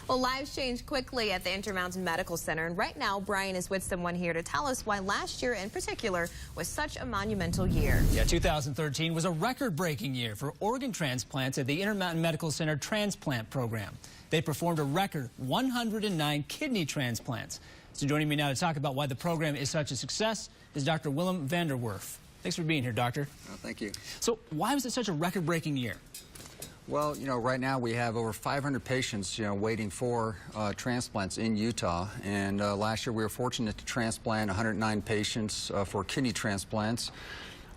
Well, lives change quickly at the Intermountain Medical Center, and right now Brian is with someone here to tell us why last year in particular was such a monumental year. Yeah, 2013 was a record-breaking year for organ transplants at the Intermountain Medical Center Transplant Program. They performed a record 109 kidney transplants. So joining me now to talk about why the program is such a success is Dr. Willem Van der Werf. Thanks for being here, Doctor. Oh, thank you. So why was it such a record-breaking year? Well, right now we have over 500 patients, waiting for transplants in Utah. And last year we were fortunate to transplant 109 patients for kidney transplants.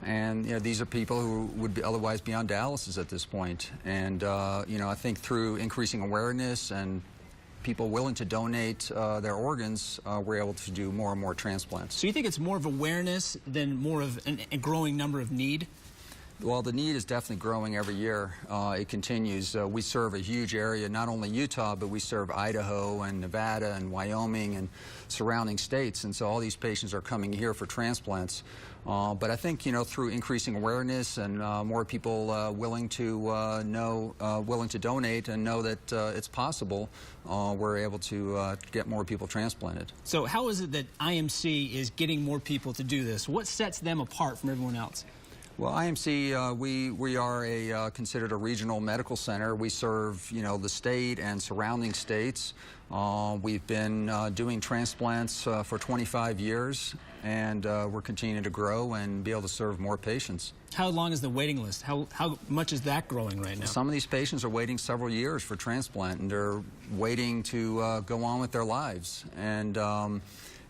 And, these are people who would otherwise be on dialysis at this point. And, I think through increasing awareness and people willing to donate their organs, we're able to do more and more transplants. So you think it's more of awareness than more of a growing number of need? Well, the need is definitely growing every year. It continues. We serve a huge area, not only Utah, but we serve Idaho and Nevada and Wyoming and surrounding states. And so all these patients are coming here for transplants. But I think, through increasing awareness and more people willing to willing to donate and know that it's possible, we're able to get more people transplanted. So how is it that IMC is getting more people to do this? What sets them apart from everyone else? Well, IMC, we are considered a regional medical center. We serve, the state and surrounding states. We've been doing transplants for 25 years, and we're continuing to grow and be able to serve more patients. How long is the waiting list? How much is that growing right now? Some of these patients are waiting several years for transplant, and they're waiting to go on with their lives.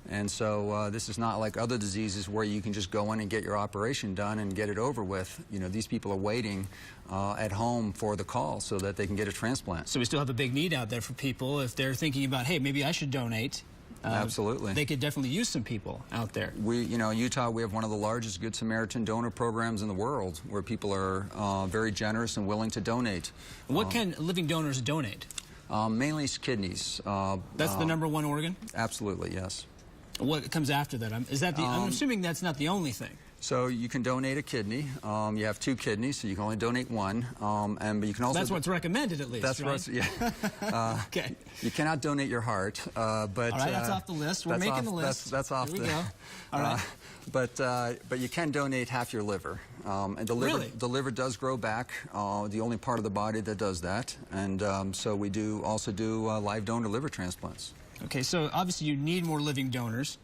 And so this is not like other diseases where you can just go in and get your operation done and get it over with. These people are waiting at home for the call so that they can get a transplant. So we still have a big need out there for people if they're thinking about, hey, maybe I should donate. Absolutely. They could definitely use some people out there. Utah, we have one of the largest Good Samaritan donor programs in the world where people are very generous and willing to donate. What can living donors donate? Mainly kidneys. That's the #1 organ? Absolutely, yes. What comes after that? I'm assuming that's not the only thing. So you can donate a kidney. You have 2 kidneys, so you can only donate 1. But you can also. That's what's recommended, at least. That's right? Yeah. Okay. You cannot donate your heart, but. All right, that's off the list. We're making the list. That's off. Here we go. All right. But you can donate half your liver. And the liver, really? The liver does grow back. The only part of the body that does that. And so we also do live donor liver transplants. Okay, so obviously you need more living donors.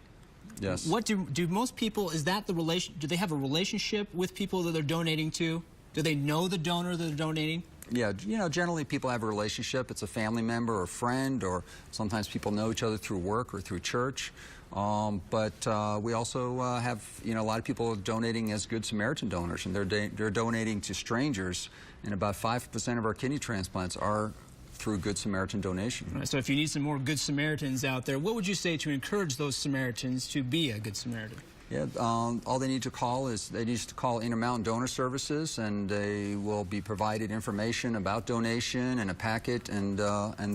Yes. What do most people, is that the relation, do they have a relationship with people that they're donating to? Do they know the donor that they're donating? Yeah, generally people have a relationship. It's a family member or friend, or sometimes people know each other through work or through church. But we also have, a lot of people donating as Good Samaritan donors, and they're donating to strangers, and about 5% of our kidney transplants are through Good Samaritan donation. Right, so if you need some more Good Samaritans out there, what would you say to encourage those Samaritans to be a Good Samaritan? Yeah, all they need to call is Intermountain Donor Services, and they will be provided information about donation and a packet, and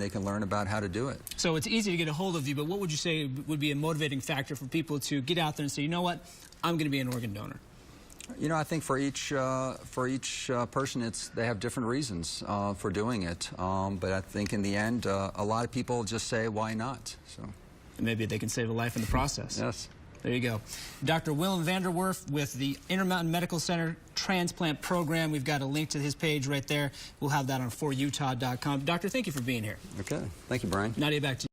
they can learn about how to do it. So it's easy to get a hold of you, but what would you say would be a motivating factor for people to get out there and say, you know what, I'm going to be an organ donor? I think for each person, they have different reasons for doing it. But I think in the end, a lot of people just say, why not? So and maybe they can save a life in the process. Yes. There you go. Dr. Willem Van der Werf with the Intermountain Medical Center Transplant Program. We've got a link to his page right there. We'll have that on forutah.com. Doctor, thank you for being here. Okay. Thank you, Brian. Nadia, back to you.